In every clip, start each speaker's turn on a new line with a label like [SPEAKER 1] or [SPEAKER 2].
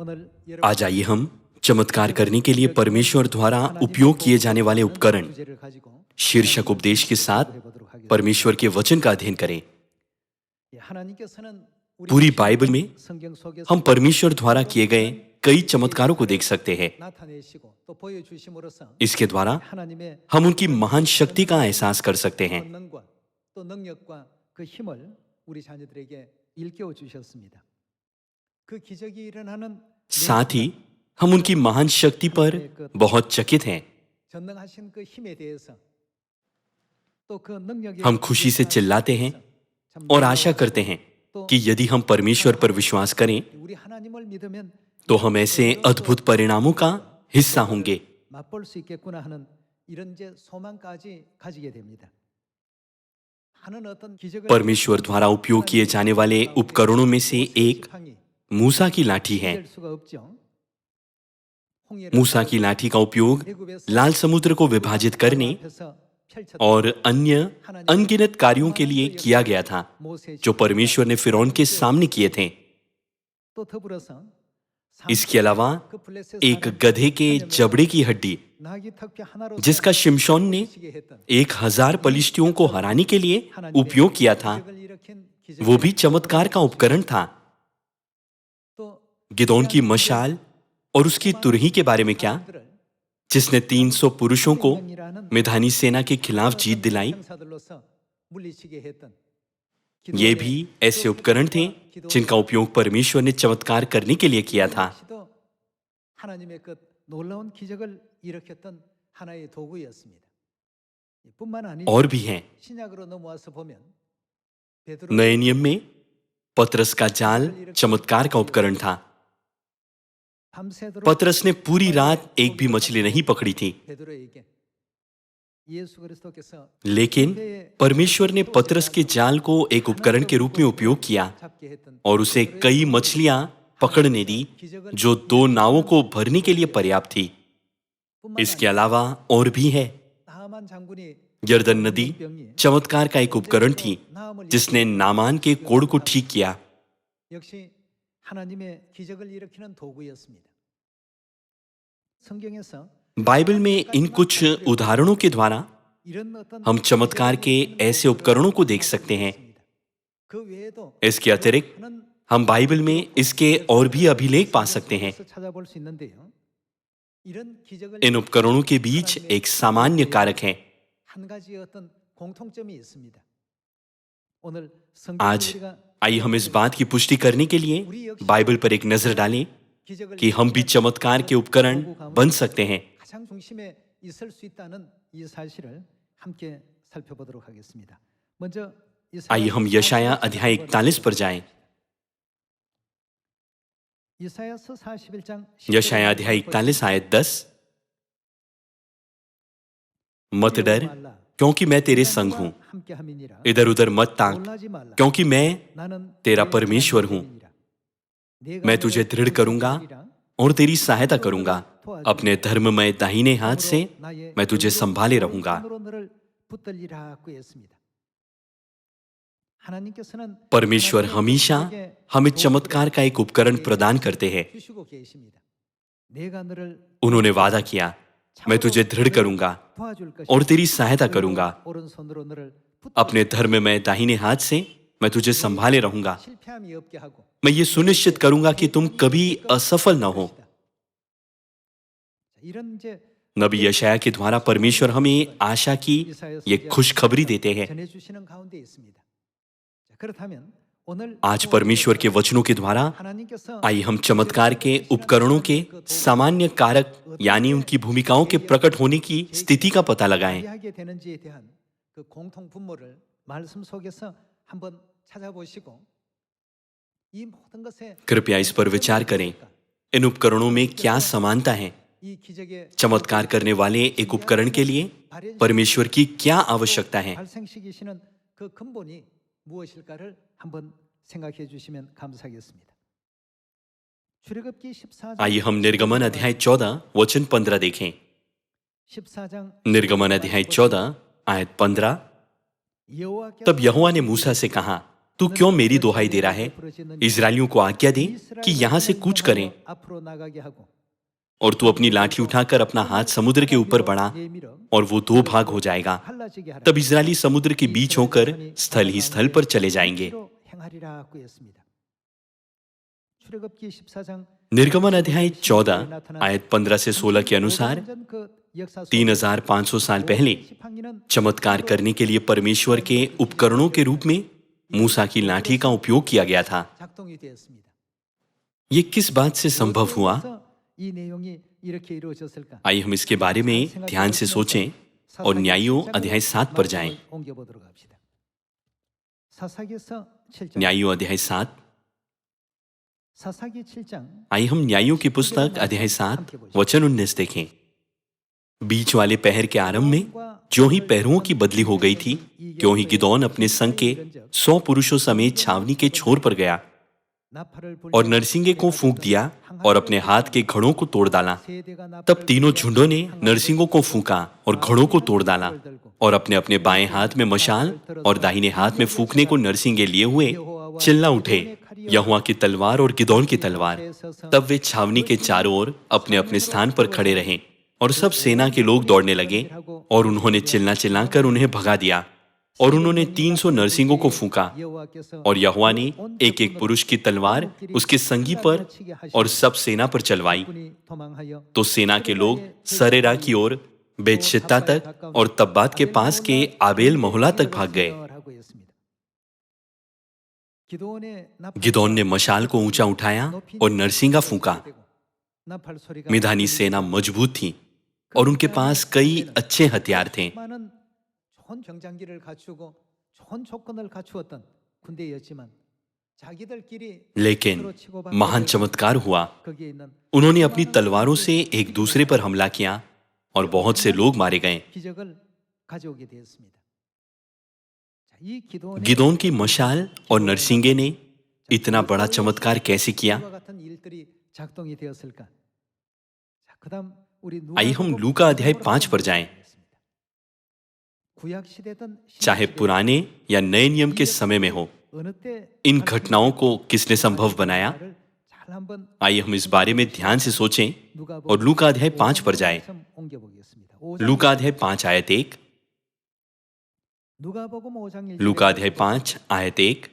[SPEAKER 1] 오늘
[SPEAKER 2] आज आइए हम चमत्कार करने के लिए परमेश्वर द्वारा उपयोग किए जाने वाले उपकरण
[SPEAKER 1] 주제를 가지고
[SPEAKER 2] शीर्षक उपदेश के साथ
[SPEAKER 1] 해보도록 하겠습니다.
[SPEAKER 2] परमेश्वर के वचन का अध्ययन करें।
[SPEAKER 1] 하나님께서는 우리
[SPEAKER 2] पूरी बाइबल में
[SPEAKER 1] 성경 속에서
[SPEAKER 2] हम परमेश्वर द्वारा किए गए कई चमत्कारों को देख सकते हैं।
[SPEAKER 1] 나타내시고 또 보여주심으로써
[SPEAKER 2] इसके द्वारा
[SPEAKER 1] 하나님의
[SPEAKER 2] हम उनकी महान शक्ति का एहसास कर सकते हैं।
[SPEAKER 1] 권능과 또 능력과 그 힘을 우리 자녀들에게 일깨워 주셨습니다. 그 기적이 일어나는
[SPEAKER 2] साथ ही हम उनकी महान शक्ति पर बहुत चकित हैं।
[SPEAKER 1] 전능하신 그 힘에 대해서 또 그 능력에
[SPEAKER 2] हम खुशी से चिल्लाते हैं और आशा करते हैं कि यदि हम परमेश्वर पर विश्वास करें
[SPEAKER 1] 우리 하나님을 믿으면
[SPEAKER 2] तो हम ऐसे अद्भुत परिणामों का हिस्सा होंगे।
[SPEAKER 1] 맛볼 수 있겠구나 하는 이런 이제 소망까지 가지게 됩니다. 하는 어떤 기적을
[SPEAKER 2] परमेश्वर द्वारा उपयोग किए जाने वाले उपकरणों में से एक मूसा की लाठी है।
[SPEAKER 1] 될 수가 없죠.
[SPEAKER 2] मूसा की लाठी का उपयोग लाल समुद्र को विभाजित करने और अन्य अनगिनत कार्यों के लिए किया गया था जो परमेश्वर ने फिरौन के सामने किए थे।
[SPEAKER 1] 또 더불어서
[SPEAKER 2] इसके अलावा एक गधे के जबड़े की हड्डी
[SPEAKER 1] 나귀 턱뼈 하나로
[SPEAKER 2] जिसका शिमशोन ने 1000 पलिश्तियों को हराने के लिए उपयोग किया था,
[SPEAKER 1] 기적을 일으킨 기적
[SPEAKER 2] वो भी चमत्कार का उपकरण था।
[SPEAKER 1] 또
[SPEAKER 2] गिदोन की मशाल और उसकी तुरही के बारे में क्या, जिसने 300 पुरुषों को मिधानी सेना के खिलाफ जीत दिलाई,
[SPEAKER 1] 형사들로서 물리치게 했던
[SPEAKER 2] ये भी ऐसे उपकरण थे जिनका उपयोग परमेश्वर ने चमत्कार करने के लिए किया था।
[SPEAKER 1] 역시도 하나님의 그 놀라운 기적을 일으켰던 하나의 도구였습니다. 뿐만 아니라
[SPEAKER 2] और भी हैं।
[SPEAKER 1] 신약으로 넘어와서 보면 베드로
[SPEAKER 2] नए नियम में पतरस का जाल चमत्कार का उपकरण था।
[SPEAKER 1] 밤새도록
[SPEAKER 2] पतरस ने पूरी रात एक भी मछली नहीं पकड़ी थी,
[SPEAKER 1] 베드로에게 예수 그리스도께서
[SPEAKER 2] लेकिन परमेश्वर ने पतरस के जाल को एक उपकरण के रूप में उपयोग किया
[SPEAKER 1] 잡게 했던
[SPEAKER 2] और उसे कई मछलियां पकड़ने दी जो 2 नावों को भरने के लिए पर्याप्त थी।
[SPEAKER 1] 뿐만
[SPEAKER 2] इसके अलावा और भी है।
[SPEAKER 1] 나만 장군이
[SPEAKER 2] यरदन नदी चमत्कार का एक उपकरण थी जिसने नामान के कोढ़ को ठीक किया।
[SPEAKER 1] 역시 하나님의 기적을 일으키는 도구였습니다. 성경에서
[SPEAKER 2] बाइबल में इन कुछ उदाहरणों के द्वारा
[SPEAKER 1] 이런 어떤
[SPEAKER 2] हम चमत्कार के ऐसे उपकरणों को देख सकते हैं।
[SPEAKER 1] 그 외에도
[SPEAKER 2] इसके अतिरिक्त हम बाइबल में इसके और भी अभिलेख पा सकते हैं।
[SPEAKER 1] 찾아볼 수 있는데요. 이런 기적을
[SPEAKER 2] इन उपकरणों के बीच एक सामान्य कारक है।
[SPEAKER 1] 한 가지 어떤 공통점이 있습니다. 오늘
[SPEAKER 2] आज
[SPEAKER 1] 성경을 우리가
[SPEAKER 2] आइए हम इस बात की पुष्टि करने के लिए बाइबल पर एक नजर डालें
[SPEAKER 1] 기적을
[SPEAKER 2] कि हम भी चमत्कार के उपकरण बन सकते हैं।
[SPEAKER 1] 가장 중심에 있을 수 있다는 이 사실을 함께 살펴보도록 하겠습니다. 먼저
[SPEAKER 2] आइए हम यशाया अध्याय 41 पर जाएं।
[SPEAKER 1] 이사야서 41장
[SPEAKER 2] यशाया अध्याय 41 आयत 10। मत डर क्योंकि मैं तेरे संग हूं,
[SPEAKER 1] 함께함이니라.
[SPEAKER 2] इधर उधर मत ताक
[SPEAKER 1] 놀라지 말라.
[SPEAKER 2] क्योंकि मैं
[SPEAKER 1] 나는
[SPEAKER 2] तेरा
[SPEAKER 1] 너의
[SPEAKER 2] परमेश्वर हूं।
[SPEAKER 1] 하나님이니라. 내가
[SPEAKER 2] मैं
[SPEAKER 1] 너를
[SPEAKER 2] तुझे दृढ़ करूंगा
[SPEAKER 1] 지키리라.
[SPEAKER 2] और तेरी सहायता करूंगा। अपने धर्ममय दाहिने हाथ से मैं तुझे संभाले रहूंगा।
[SPEAKER 1] 손으로 너를 붙들리라고 했습니다. 하나님께서는
[SPEAKER 2] परमेश्वर हमेशा हमें चमत्कार का एक उपकरण प्रदान करते हैं।
[SPEAKER 1] 주시고 계십니다. 내가 너를
[SPEAKER 2] उन्होंने वादा किया, मैं तुझे दृढ़ करूंगा
[SPEAKER 1] 도와줄 것이다.
[SPEAKER 2] और तेरी सहायता करूंगा।
[SPEAKER 1] 오른손으로 너를
[SPEAKER 2] अपने धर्म में दाहिने हाथ से मैं तुझे संभाले रहूंगा।
[SPEAKER 1] 실패함이 없게 하고
[SPEAKER 2] मैं ये सुनिश्चित करूंगा कि तुम कभी असफल न हो।
[SPEAKER 1] 이런 이제
[SPEAKER 2] नबी यशाया के द्वारा परमेश्वर हमें आशा की ये खुशखबरी देते हैं।
[SPEAKER 1] 전해 주시는 가운데 있습니다. 자, 그렇다면 오늘
[SPEAKER 2] आज परमेश्वर के वचनों के द्वारा
[SPEAKER 1] 하나님께서
[SPEAKER 2] आइए हम चमत्कार के उपकरणों के सामान्य कारक यानी उनकी भूमिकाओं के प्रकट होने की स्थिति का पता लगाएं।
[SPEAKER 1] 하게 되는지에 대한 그 공통 분모를 말씀 속에서 한번 찾아보시고 이 모든 것에
[SPEAKER 2] कृपया इस पर विचार करें। इन उपकरणों में क्या समानता है?
[SPEAKER 1] 이 기적의
[SPEAKER 2] चमत्कार करने वाले एक उपकरण के लिए परमेश्वर की क्या आवश्यकता है?
[SPEAKER 1] 발생시키시는 그 근본이 무엇일까를 한번 생각해 주시면 감사하겠습니다. 출애굽기 14장
[SPEAKER 2] आइए हम निर्गमन अध्याय 14 वचन 15 देखें।
[SPEAKER 1] 14장
[SPEAKER 2] निर्गमन अध्याय 14 आयत 15।
[SPEAKER 1] 여호와께서
[SPEAKER 2] तब यहोवा ने मूसा से कहा, तू क्यों मेरी दुहाई दे रहा है? इजरायलियों को आज्ञा दे कि यहां से कूच करें, और तू अपनी लाठी उठाकर अपना हाथ समुद्र के ऊपर बढ़ा और वो दो भाग हो जाएगा। तब इजरायली समुद्र के बीच होकर स्थल ही स्थल पर चले जाएंगे। निर्गमन अध्याय 14 आयत 15 से 16 के अनुसार 3500 साल पहले चमत्कार करने के लिए परमेश्वर के उपकरणों के रूप में मूसा की लाठी का उपयोग किया गया था। ये किस बात से संभव हुआ? आइए हम इसके बारे में ध्यान से सोचें और न्यायों अध्याय 7 पर जाएं। न्यायों अध्याय 7। आइए हम न्यायों की पुस्तक अध्याय 7 वचन 19 देखें। बीच वाले पहर के आरंभ में जो ही पहरुओं की बदली हो गई थी, क्यों ही गिदोन अपने संग के 100 पुरुषों समेत छावनी के छोर पर गया और नरसिंगे को फूंक दिया और अपने हाथ के घड़ों को तोड़ डाला। तब तीनों झुंडों ने नरसिंगों को फूंका और घड़ों को तोड़ डाला और अपने अपने बाएं हाथ में मशाल और दाहिने हाथ में फूंकने को नरसिंगे लिए हुए चिल्ला उठे, यहोवा की तलवार और गिदोन की तलवार। तब वे छावनी के चारों ओर अपने अपने स्थान पर खड़े रहे और सब सेना के लोग दौड़ने लगे और उन्होंने चिल्लाकर उन्हें भगा दिया। और उन्होंने 300 नरसिंगों को फूंका और यहोवा ने एक एक पुरुष की तलवार उसके संगी पर और सब सेना पर चलवाई। तो सेना के लोग सरेरा की ओर बेतशित्ता तक और तब्बात के पास के आबेल मोहला तक भाग गए। गिदोन ने मशाल को ऊंचा उठाया और नरसिंगा फूंका। मिधानी सेना मजबूत थी और उनके पास कई अच्छे हथियार थे। लेकिन महान चमत्कार हुआ। उन्होंने अपनी तलवारों से एक दूसरे पर हमला किया और बहुत से लोग मारे गए। गिदोन की मशाल और नरसिंगे ने इतना बड़ा चमत्कार कैसे किया? आइए हम लूका अध्याय 5 पर जाएं। चाहे पुराने या नए नियम के समय में हो, इन घटनाओं को किसने संभव बनाया? आइए हम इस बारे में ध्यान से सोचें और लूका अध्याय 5 पर जाएं। लूका अध्याय 5 आयत 1। लूका अध्याय 5 आयत 1।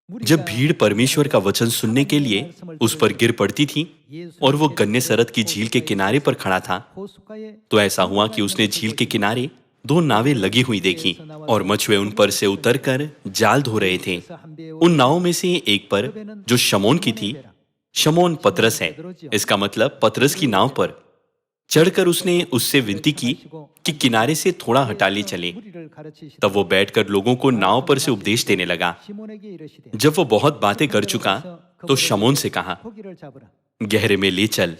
[SPEAKER 2] जब भीड़ परमेश्वर का वचन सुनने के लिए उस पर गिर पड़ती थी और वो गन्नेसरत की झील के किनारे पर खड़ा था, तो ऐसा हुआ कि उसने झील के किनारे 2 नावें लगी हुई देखी और मछुए उन पर से उतरकर जाल धो रहे थे। उन नावों में से एक पर, जो शमौन की थी, शमौन पतरस है, इसका मतलब पतरस की नाव पर चढ़कर उसने उससे विनती की कि किनारे से थोड़ा हटा ले चले। तब वो बैठकर लोगों को नाव पर से उपदेश देने लगा। जब वो बहुत बातें कर चुका तो शमौन से कहा, गहरे में ले चल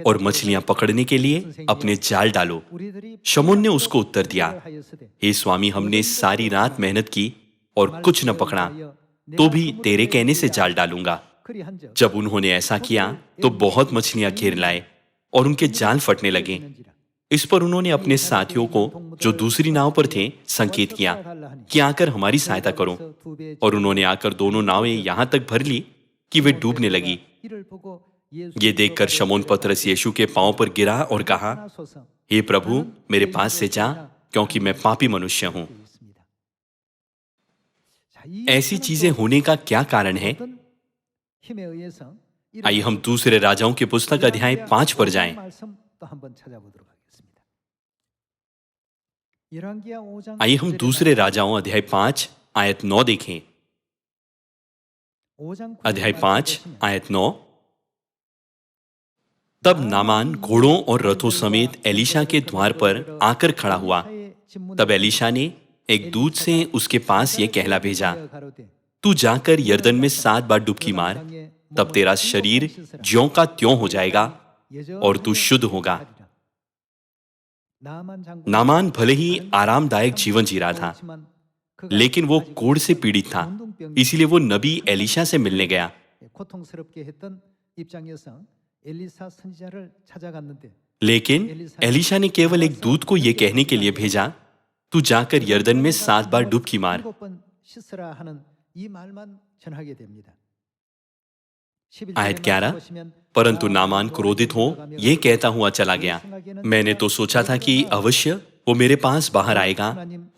[SPEAKER 2] और मछलियां पकड़ने के लिए अपने जाल डालो। शमौन ने उसको उत्तर दिया, हे स्वामी, हमने सारी रात मेहनत की और कुछ न पकड़ा, तो भी तेरे कहने से जाल डालूंगा। जब उन्होंने ऐसा किया तो बहुत मछलियां घेर लाए और उनके जाल फटने लगे। इस पर उन्होंने अपने साथियों को, जो दूसरी नाव पर थे, संकेत किया कि आकर हमारी सहायता करो। और उन्होंने आकर दोनों नावें यहां तक भर ली कि वे डूबने लगी। ये देखकर शमौन पतरस यीशु के पांव पर गिरा और कहा, हे प्रभु, मेरे पास से जा, क्योंकि मैं पापी मनुष्य हूं। ऐसी चीजें होने का क्या कारण है? आइए हम दूसरे राजाओं की पुस्तक अध्याय 5 पर जाएं। आइए हम दूसरे राजाओं अध्याय 5 आयत 9 देखें। अध्याय 5 आयत 9। तब नामान घोड़ों और रथों समेत एलीशा के द्वार पर आकर खड़ा हुआ। तब एलीशा ने एक दूत से उसके पास ये कहला भेजा, तू जाकर यरदन में 7 बार डुबकी मार, तब तेरा शरीर ज्यों का त्यों हो जाएगा और तू शुद्ध होगा। नामान भले ही आरामदायक जीवन जी रहा था, लेकिन वो कोढ़ से पीड़ित था, इसलिए वो नबी एलीशा से मिलने गया। लेकिन एलीशा ने केवल एक दूत को यह कहने के लिए भेजा, तू जाकर यरदन में 7 बार डुबकी मार,
[SPEAKER 1] 씻으라 하는 이 말만 전하게 됩니다.
[SPEAKER 2] आयत 11, परंतु नामान क्रोधित हो ये कहता हुआ चला गया, मैंने तो सोचा था कि अवश्य वो मेरे पास बाहर आएगा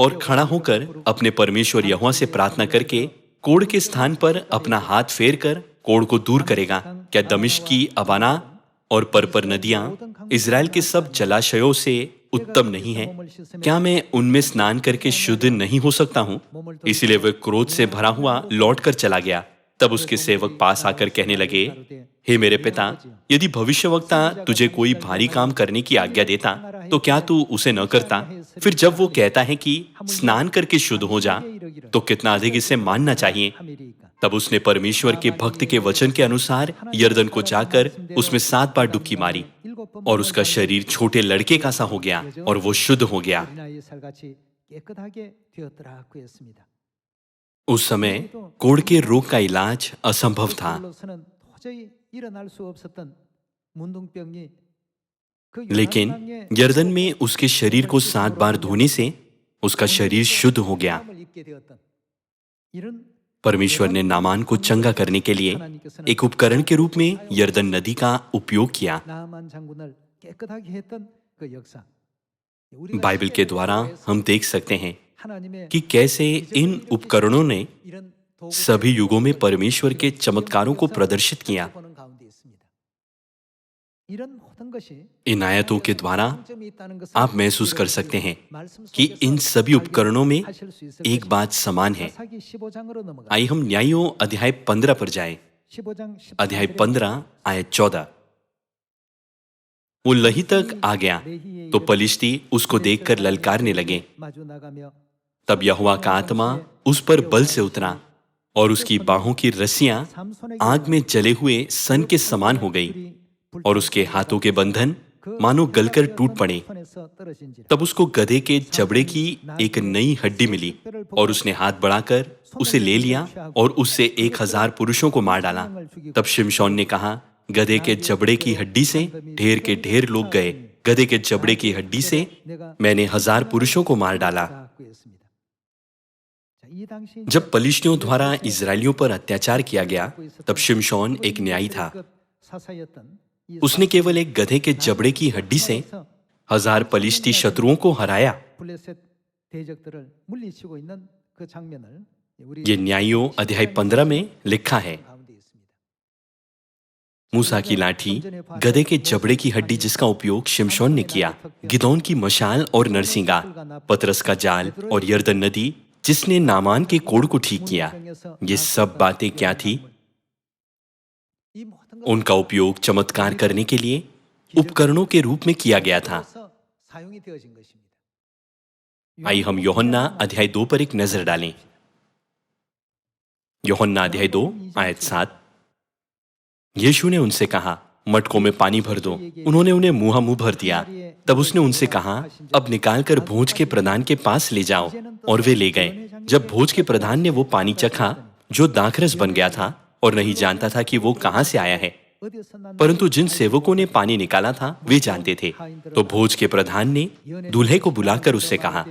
[SPEAKER 2] और खड़ा होकर अपने परमेश्वर यहोवा से प्रार्थना करके कोढ़ के स्थान पर अपना हाथ फेर कर कोढ़ को दूर करेगा। क्या दमिश्क की अबाना और परपर नदियां इज़राइल के सब जलाशयों से उत्तम नहीं है? क्या मैं उनमें स्नान करके शुद्ध नहीं हो सकता हूँ? इसलिए वह क्रोध से भरा हुआ लौट कर चला गया। तब उसके सेवक पास आकर कहने लगे, हे मेरे पिता, यदि भविष्यवक्ता तुझे कोई भारी काम करने की आज्ञा देता तो क्या तू उसे न करता? फिर जब वो कहता है कि स्नान करके शुद्ध हो जा, तो कितना अधिक इसे मानना चाहिए। तब उसने परमेश्वर के भक्त के वचन के अनुसार यरदन को जाकर उसमें 7 बार डुबकी मारी और उसका शरीर छोटे लड़के का सा हो गया और वो शुद्ध हो गया। उस समय कोढ़ के रोग का इलाज असंभव था, लेकिन यरदन में उसके शरीर को 7 बार धोने से उसका शरीर शुद्ध हो गया। परमेश्वर ने नामान को चंगा करने के लिए एक उपकरण के रूप में यरदन नदी का उपयोग किया। बाइबल के द्वारा हम देख सकते हैं कि कैसे इन उपकरणों ने सभी युगों में परमेश्वर के चमत्कारों को प्रदर्शित किया। इन आयतों के द्वारा आप महसूस कर सकते हैं कि इन सभी उपकरणों में एक बात समान है। आइए हम न्यायों अध्याय 15 पर जाएं। अध्याय 15 आयत 14। वो लही तक आ गया तो पलिश्ती उसको देखकर ललकारने लगे। तब यहोवा का आत्मा उस पर बल से उतरा और उसकी बाहों की रस्सियां आग में जले हुए सन के समान हो गई और उसके हाथों के बंधन मानो गलकर टूट पड़े। तब उसको गधे के जबड़े की एक नई हड्डी मिली और उसने हाथ बढ़ाकर उसे ले लिया और उससे 1000 पुरुषों को मार डाला। तब शिमशोन ने कहा, गधे के जबड़े की हड्डी से ढेर के ढेर लोग गए, गधे के जबड़े की हड्डी से मैंने 1000 पुरुषों को मार डाला। जब पलिश्तियों द्वारा इजरायलियों पर अत्याचार किया गया, तब शिमशोन एक न्यायी था। उसने केवल एक गधे के जबड़े की हड्डी से 1000 पलिश्ती शत्रुओं को हराया। ये न्यायों अध्याय 15 में लिखा है। मूसा की लाठी, गधे के जबड़े की हड्डी जिसका उपयोग शिमशोन ने किया, गिदोन की मशाल और नरसिंगा, पतरस का जाल और यरदन नदी जिसने नामान के कोढ़ को ठीक किया, ये सब बातें क्या थी? उनका उपयोग चमत्कार करने के लिए उपकरणों के रूप में किया गया था। आइए हम यूहन्ना अध्याय 2 पर एक नजर डालें। यूहन्ना अध्याय 2 आयत 7। यीशु ने उनसे कहा, मटकों में पानी भर दो। उन्होंने उन्हें मुंह भर दिया। तब उसने उनसे कहा, अब निकालकर भोज के प्रधान के पास ले जाओ। और वे ले गए। जब भोज के प्रधान ने वो पानी चखा जो दाखरस बन गया था और नहीं जानता था कि वो कहां से आया है, परंतु जिन सेवकों ने पानी निकाला था वे जानते थे, तो भोज के प्रधान ने दूल्हे को बुलाकर उससे कहा,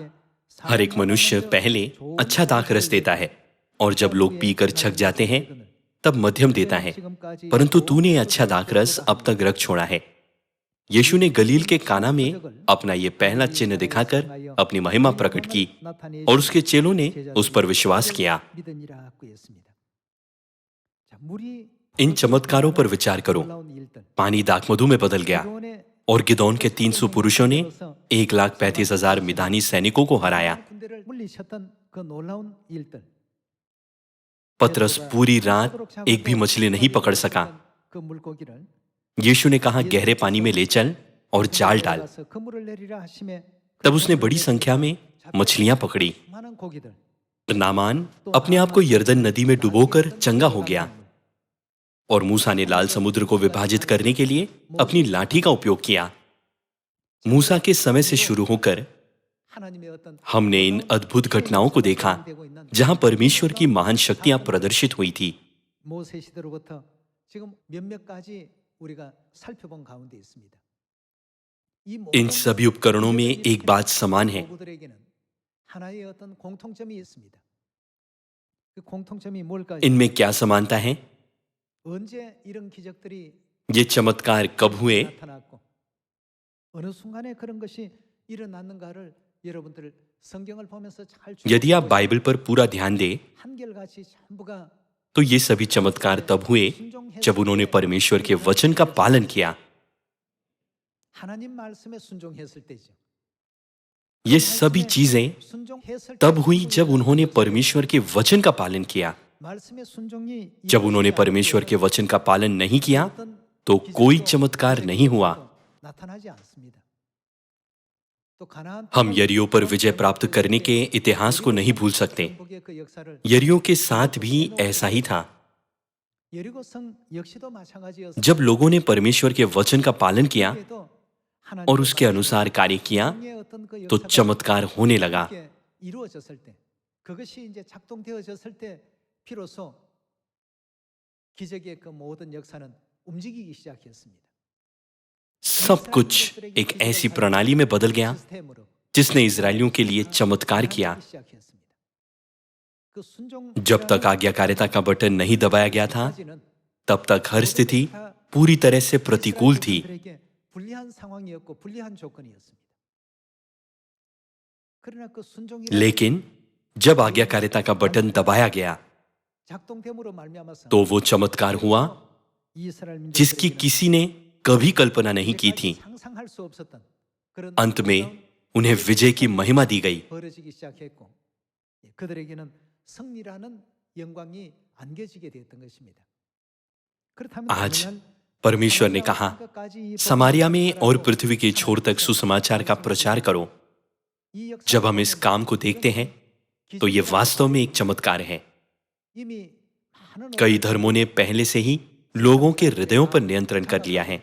[SPEAKER 2] हर एक मनुष्य पहले अच्छा दाखरस देता है और जब लोग पीकर छक जाते हैं तब मध्यम देता है, परंतु तूने अच्छा दाखरस अब तक रख छोड़ा है। यीशु ने गलील के काना में अपना ये पहला चिन्ह दिखाकर अपनी महिमा प्रकट की और उसके चेलों ने उस पर विश्वास किया। इन चमत्कारों पर विचार करो। पानी दाखमधु में बदल गया और गिदोन के 300 पुरुषों ने 1,35,000 मिदानी सैनिकों को हराया। पतरस पूरी रात एक भी मछली नहीं पकड़ सका। यीशु ने कहा, गहरे पानी में ले चल और जाल डाल। तब उसने बड़ी संख्या में मछलियां पकड़ी। नामान अपने आप को यरदन नदी में डुबोकर चंगा हो गया और मूसा ने लाल समुद्र को विभाजित करने के लिए अपनी लाठी का उपयोग किया। मूसा के समय से शुरू होकर हमने इन अद्भुत घटनाओं को देखा जहां परमेश्वर की महान शक्तियां प्रदर्शित हुई थी। इन सभी उपकरणों में एक बात समान है।
[SPEAKER 1] 그 공통점이 뭘까요?
[SPEAKER 2] इनमें क्या समानता है?
[SPEAKER 1] 언제 이런 기적들이
[SPEAKER 2] ये चमत्कार कब हुए?
[SPEAKER 1] 나타났고 어느 순간에 그런 것이 일어났는가를 여러분들 성경을 보면서 잘
[SPEAKER 2] यदि आप बाइबल पर पूरा ध्यान दें
[SPEAKER 1] 한결같이 전부가
[SPEAKER 2] तो ये सभी चमत्कार तब हुए जब उन्होंने परमेश्वर के वचन का पालन किया।
[SPEAKER 1] 하나님 말씀에 순종했을 때죠.
[SPEAKER 2] ये सभी चीजें
[SPEAKER 1] 순종했을
[SPEAKER 2] तब हुई जब उन्होंने परमेश्वर के वचन का पालन किया।
[SPEAKER 1] 말씀의 순종이
[SPEAKER 2] जब उन्होंने परमेश्वर के वचन का पालन नहीं किया तो कोई चमत्कार नहीं हुआ।
[SPEAKER 1] 나타나지 않습니다. 또 가나안
[SPEAKER 2] हम यरियो पर विजय प्राप्त करने के इतिहास को नहीं भूल सकते।
[SPEAKER 1] 정복의 그 역사를
[SPEAKER 2] यरियो के साथ भी ऐसा ही था।
[SPEAKER 1] 여리고성 역시도 마찬가지였습니다.
[SPEAKER 2] जब लोगों ने परमेश्वर के वचन का पालन किया
[SPEAKER 1] 그래도
[SPEAKER 2] और उसके अनुसार कार्य किया
[SPEAKER 1] 하나님의 어떤 그
[SPEAKER 2] तो
[SPEAKER 1] 역사가
[SPEAKER 2] चमत्कार होने लगा।
[SPEAKER 1] 함께 이루어졌을 때 그것이 이제 작동되어졌을 때 비로소 기적의 그 모든 역사는 움직이기 시작했습니다.
[SPEAKER 2] सब कुछ एक ऐसी प्रणाली में बदल गया
[SPEAKER 1] 시스템으로
[SPEAKER 2] जिसने इजरायलियों के लिए चमत्कार किया।
[SPEAKER 1] 시작했습니다. 그 순종
[SPEAKER 2] जब तक आज्ञाकारिता का बटन नहीं दबाया गया था तब तक हर स्थिति पूरी तरह से प्रतिकूल थी।
[SPEAKER 1] 이스라엘 불리한 상황이었고 불리한 조건이었습니다. 그러나 그 순종이
[SPEAKER 2] लेकिन जब आज्ञाकारिता का बटन दबाया गया
[SPEAKER 1] 작동됨으로 말미암아서
[SPEAKER 2] तो वो चमत्कार हुआ
[SPEAKER 1] 이스라엘 민족들에게는
[SPEAKER 2] जिसकी किसी ने कभी कल्पना नहीं की थी।
[SPEAKER 1] 상상할 수 없었던 그런
[SPEAKER 2] अंत में उन्हें विजय की महिमा दी गई।
[SPEAKER 1] 벌어지기 시작했고 그들에게는 승리라는 영광이 안겨지게 되었던 것입니다. 그렇다면
[SPEAKER 2] आज
[SPEAKER 1] 오늘날
[SPEAKER 2] परमेश्वर ने कहा समारिया में और पृथ्वी के छोर तक सुसमाचार का प्रचार करो।
[SPEAKER 1] 이 역사를
[SPEAKER 2] जब हम इस काम को देखते हैं तो ये वास्तव में एक चमत्कार है।
[SPEAKER 1] 이미 많은
[SPEAKER 2] कई धर्मों ने पहले से ही लोगों के हृदयों पर नियंत्रण कर लिया है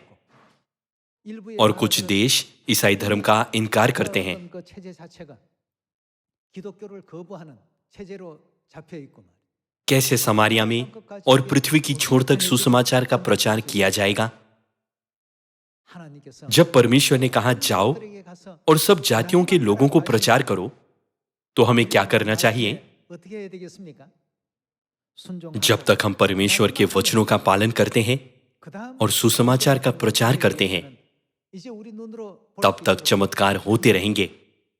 [SPEAKER 1] 일부의
[SPEAKER 2] और कुछ देश ईसाई धर्म का इनकार करते हैं।
[SPEAKER 1] 어떤 그 체제 자체가 기독교를 거부하는 체제로 잡혀 있고 말이에요.
[SPEAKER 2] कैसे समारिया में और पृथ्वी की छोर तक सुसमाचार का प्रचार किया जाएगा?
[SPEAKER 1] 하나님께서
[SPEAKER 2] जब परमेश्वर ने कहा जाओ
[SPEAKER 1] 그들에게 가서
[SPEAKER 2] और सब जातियों के लोगों को प्रचार करो तो हमें क्या करना चाहिए?
[SPEAKER 1] 어떻게 해야 되겠습니까? 순종.
[SPEAKER 2] जब तक हम परमेश्वर के वचनों का पालन करते हैं
[SPEAKER 1] 그다음
[SPEAKER 2] और सुसमाचार का प्रचार करते हैं
[SPEAKER 1] 이제 우리 눈으로 볼
[SPEAKER 2] तब
[SPEAKER 1] 수
[SPEAKER 2] तक
[SPEAKER 1] 있도록
[SPEAKER 2] चमत्कार होते रहेंगे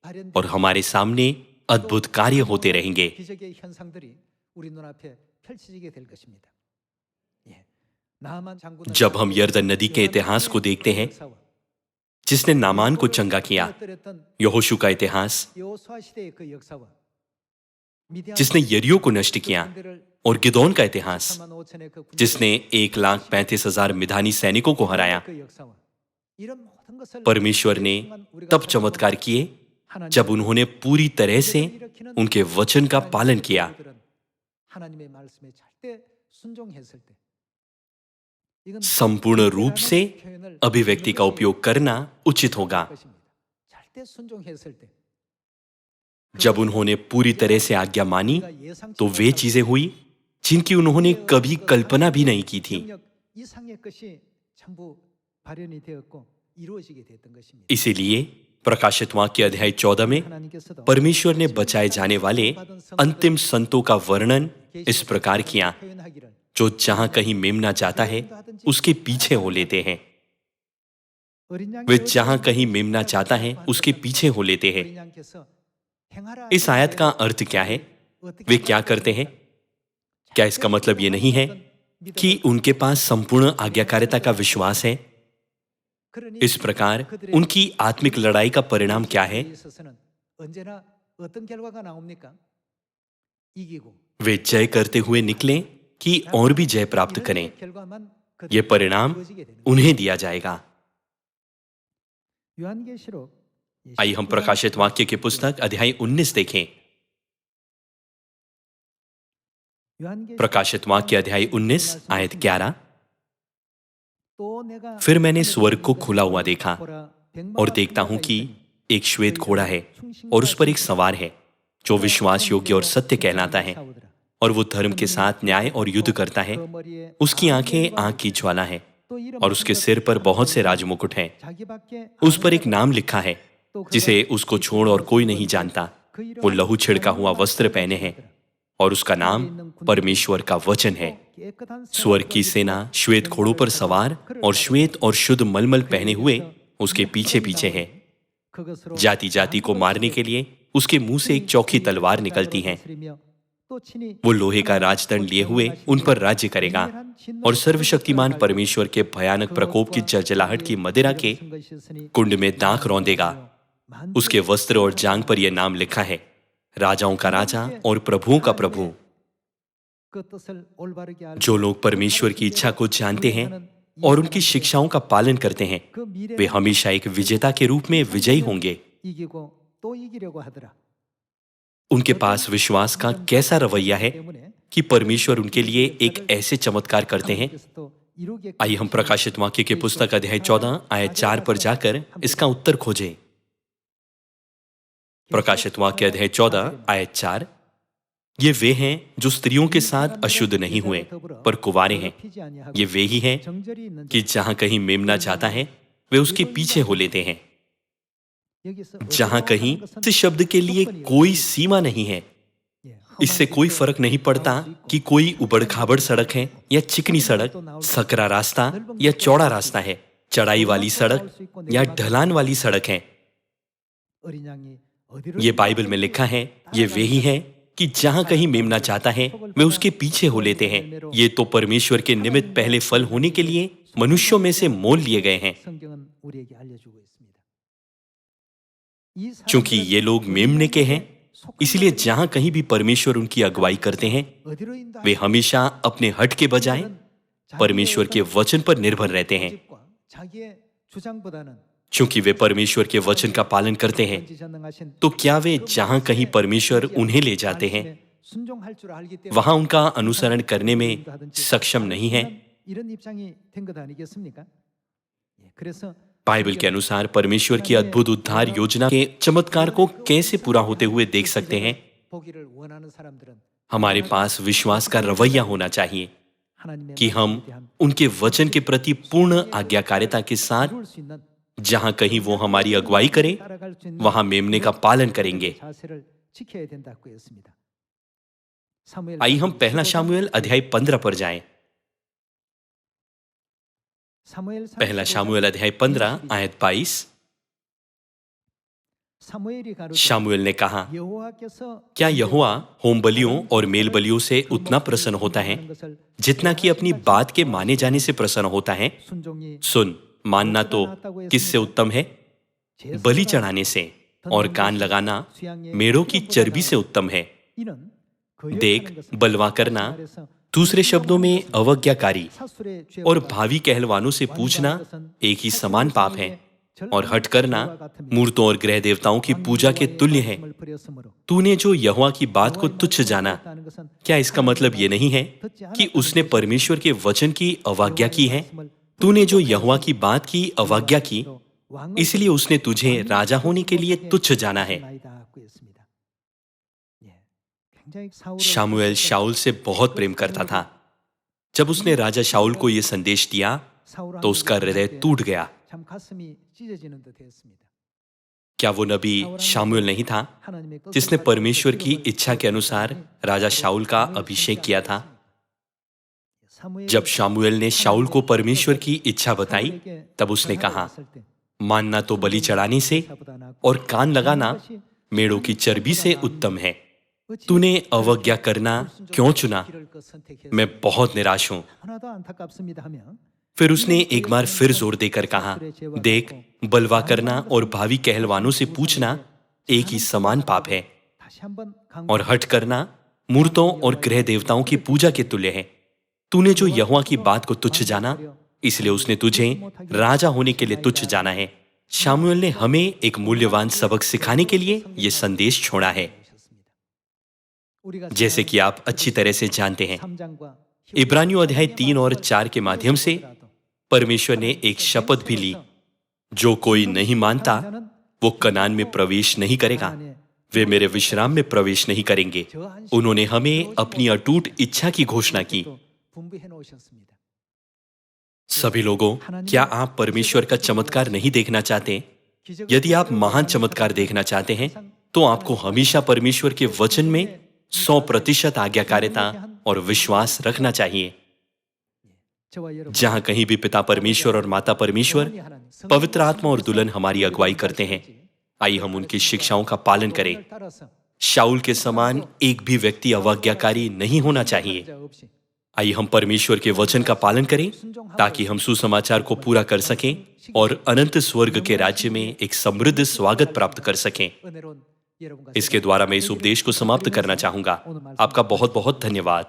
[SPEAKER 1] 발현된
[SPEAKER 2] और हमारे सामने अद्भुत कार्य होते रहेंगे।
[SPEAKER 1] 기적의 현상들이 우리 눈앞에 펼쳐지게 될 것입니다. 예. 나만 장군은
[SPEAKER 2] जब हम यरदन नदी के इतिहास को देखते हैं जिसने नामान को चंगा किया, यहोशू का इतिहास
[SPEAKER 1] 여호수아 시대의 그 역사와 미디안
[SPEAKER 2] जिसने यरियो को नष्ट किया
[SPEAKER 1] 군대를
[SPEAKER 2] और गिदोन का इतिहास
[SPEAKER 1] 3만 5천의 그 군대
[SPEAKER 2] जिसने 1,35,000 मिधानी सैनिकों को हराया।
[SPEAKER 1] 그 역사와 이런 모든 것을
[SPEAKER 2] परमेश्वर ने तब चमत्कार किए जब उन्होंने पूरी तरह से उनके वचन का पालन किया।
[SPEAKER 1] 하나님의 말씀에 절대 순종했을 때 이건
[SPEAKER 2] संपूर्ण रूप से
[SPEAKER 1] 표현을
[SPEAKER 2] अभिव्यक्ति का उपयोग करना उचित होगा।
[SPEAKER 1] 것입니다. 절대 순종했을 때
[SPEAKER 2] जब उन्होंने पूरी तरह से आज्ञा मानी
[SPEAKER 1] 우리가 예상치
[SPEAKER 2] तो वे
[SPEAKER 1] 못한
[SPEAKER 2] चीजें हुई जिनकी उन्होंने कभी कल्पना भी नहीं की थी।
[SPEAKER 1] 능력 이상의 것이 전부 발현이 되었고 이루어지게 됐던 것입니다.
[SPEAKER 2] इसीलिए प्रकाशित वाक्य अध्याय 14 में
[SPEAKER 1] 하나님께서도
[SPEAKER 2] परमेश्वर ने बचाए जाने वाले अंतिम संतों का वर्णन इस प्रकार किया,
[SPEAKER 1] 표현하기를
[SPEAKER 2] जो जहां कहीं मेमना जाता है उसके पीछे हो लेते हैं।
[SPEAKER 1] 어린 양이
[SPEAKER 2] वे जहां कहीं मेमना चाहता है उसके पीछे हो लेते हैं।
[SPEAKER 1] 어린 양께서 행하라
[SPEAKER 2] इस आयत का अर्थ क्या है? वे क्या करते हैं? क्या इसका मतलब ये नहीं है कि उनके पास संपूर्ण आज्ञाकारिता का विश्वास है? इस प्रकार उनकी आत्मिक लड़ाई का परिणाम क्या है?
[SPEAKER 1] 있어서는 언제나 어떤 결과가 나옵니까? 이기고
[SPEAKER 2] वे जय करते हुए निकलें कि और भी जय प्राप्त
[SPEAKER 1] 이런
[SPEAKER 2] करें,
[SPEAKER 1] 결과만
[SPEAKER 2] ये परिणाम
[SPEAKER 1] 주어지게 되는
[SPEAKER 2] उन्हें दिया जाएगा।
[SPEAKER 1] 요한계시록
[SPEAKER 2] आइए हम प्रकाशित वाक्य की पुस्तक अध्याय 19 देखें।
[SPEAKER 1] 요한계시록
[SPEAKER 2] प्रकाशित वाक्य अध्याय 19 आयत 11।
[SPEAKER 1] 또 내가
[SPEAKER 2] फिर मैंने स्वर्ग को खुला हुआ देखा
[SPEAKER 1] 보라,
[SPEAKER 2] और देखता हूं कि एक श्वेत घोड़ा है और उस पर एक सवार है जो विश्वास योग्य और सत्य कहलाता है और वो धर्म के साथ न्याय और युद्ध करता है। उसकी आंखें आग की ज्वाला है और उसके सिर पर बहुत से राजमुकुट हैं। उस पर एक नाम लिखा है जिसे उसको छोड़ और कोई नहीं जानता। वो लहू छिड़का हुआ वस्त्र पहने हैं और उसका नाम परमेश्वर का वचन है। स्वर्ग की सेना श्वेत घोड़ों पर सवार और श्वेत और शुद्ध मलमल पहने हुए उसके पीछे पीछे है। जाति जाति को मारने के लिए उसके मुंह से एक चौखी तलवार निकलती है। वो लोहे का राजदंड लिए हुए उन पर राज्य करेगा और सर्वशक्तिमान परमेश्वर के भयानक प्रकोप की जलजलाहट की मदिरा के कुंड में दाख रौंदेगा। उसके वस्त्र और जांग पर यह नाम लिखा है, राजाओं का राजा और प्रभुओं का प्रभु। जो लोग परमेश्वर की इच्छा को जानते हैं और उनकी शिक्षाओं का पालन करते हैं, वे हमेशा एक विजेता के रूप में विजयी होंगे। उनके पास विश्वास का कैसा रवैया है कि परमेश्वर उनके लिए एक ऐसे चमत्कार करते हैं। आइए हम प्रकाशित वाक्य की पुस्तक अध्याय 14 आयत 4 पर जाकर इसका उत्तर खोजें। प्रकाशित वाक्य अध्याय 14 आयत 4। ये वे हैं जो स्त्रियों के साथ अशुद्ध नहीं हुए पर कुंवारे हैं। ये वे ही हैं कि जहां कहीं मेमना जाता है वे उसके पीछे हो लेते हैं। जहां कहीं इस शब्द के लिए कोई सीमा नहीं है। इससे कोई फर्क नहीं पड़ता कि कोई उबड़-खाबड़ सड़क है या चिकनी सड़क, सकरा रास्ता या चौड़ा रास्ता है, चढ़ाई वाली सड़क या ढलान वाली सड़क है। ये बाइबल में लिखा है, ये वे ही हैं कि जहां कहीं मेमना जाता है वे उसके पीछे हो लेते हैं। ये तो परमेश्वर के निमित्त पहले फल होने के लिए मनुष्यों में से मोल लिए गए हैं। चूंकि ये लोग मेमने के हैं, इसलिए जहां कहीं भी परमेश्वर उनकी अगुवाई करते हैं, वे हमेशा अपने हट के बजाय परमेश्वर के वचन पर निर्भर रहते हैं। चूंकि वे परमेश्वर के वचन का पालन करते हैं, तो क्या वे जहां कहीं परमेश्वर उन्हें ले जाते हैं वहां उनका अनुसरण करने में सक्षम नहीं है? बाइबल के अनुसार परमेश्वर की अद्भुत उद्धार योजना के चमत्कार को कैसे पूरा होते हुए देख सकते हैं? हमारे पास विश्वास का रवैया होना चाहिए कि हम उनके वचन के प्रति पूर्ण आज्ञाकारिता के साथ जहां कहीं वो हमारी अगुवाई करे वहां मेमने का पालन करेंगे। आइए हम पहला शामुएल अध्याय 15 पर जाएं। पहला शामुएल अध्याय 15 आयत 22। शामुएल ने कहा, क्या यहोवा होम बलियों और मेल बलियों से उतना प्रसन्न होता है जितना कि अपनी बात के माने जाने से प्रसन्न होता है? सुन, मानना तो किससे उत्तम है? बलि चढ़ाने से, और कान लगाना मेढ़ों की चर्बी से उत्तम है। देख, बलवा करना, दूसरे शब्दों में अवज्ञाकारी, और भावी कहलवानों से पूछना एक ही समान पाप है, और हठ करना मूर्तों और ग्रह देवताओं की पूजा के तुल्य है। तूने जो यहोवा की बात को तुच्छ जाना, क्या इसका मतलब ये नहीं है कि उसने परमेश्वर के वचन की अवज्ञा की है? तूने जो यहोवा की बात की अवज्ञा की, इसलिए उसने तुझे राजा होने के लिए तुच्छ जाना है। शामुएल शाऊल से बहुत प्रेम करता था। जब उसने राजा शाऊल को यह संदेश दिया तो उसका हृदय टूट गया। क्या वो नबी शामुएल नहीं था जिसने परमेश्वर की इच्छा के अनुसार राजा शाऊल का अभिषेक किया था? जब शामुएल ने शाऊल को परमेश्वर की इच्छा बताई, तब उसने कहा, मानना तो बलि चढ़ाने से और कान लगाना मेढ़ों की चर्बी से उत्तम है। तूने अवज्ञा करना क्यों चुना? मैं बहुत निराश हूं। फिर उसने एक बार फिर जोर देकर कहा, देख, बलवा करना और भावी कहलवानों से पूछना एक ही समान पाप है, और हठ करना मूर्तों और ग्रह देवताओं की पूजा के तुल्य है। तूने जो यहोवा की बात को तुच्छ जाना, इसलिए उसने तुझे राजा होने के लिए तुच्छ जाना है। शामुएल ने हमें एक मूल्यवान सबक सिखाने के लिए यह संदेश छोड़ा है। जैसे कि आप अच्छी तरह से जानते हैं, इब्रानियों अध्याय 3 और 4 के माध्यम से परमेश्वर ने एक शपथ भी ली, जो कोई नहीं मानता वो कनान में प्रवेश नहीं करेगा, वे मेरे विश्राम में प्रवेश नहीं करेंगे। उन्होंने हमें अपनी अटूट इच्छा की घोषणा की। सभी लोगों, क्या आप परमेश्वर का चमत्कार नहीं देखना चाहते? यदि आप महान चमत्कार देखना चाहते हैं तो आपको हमेशा परमेश्वर के वचन में 100% आज्ञाकारिता और विश्वास रखना चाहिए। जहां कहीं भी पिता परमेश्वर और माता परमेश्वर, पवित्र आत्मा और दुल्हन हमारी अगुवाई करते हैं, आइए हम उनकी शिक्षाओं का पालन करें। शाऊल के समान एक भी व्यक्ति अवज्ञाकारी नहीं होना चाहिए। आइए हम परमेश्वर के वचन का पालन करें ताकि हम सुसमाचार को पूरा कर सकें और अनंत स्वर्ग के राज्य में एक समृद्ध स्वागत प्राप्त कर सकें। इसके द्वारा मैं इस उपदेश को समाप्त करना चाहूंगा। आपका बहुत बहुत धन्यवाद।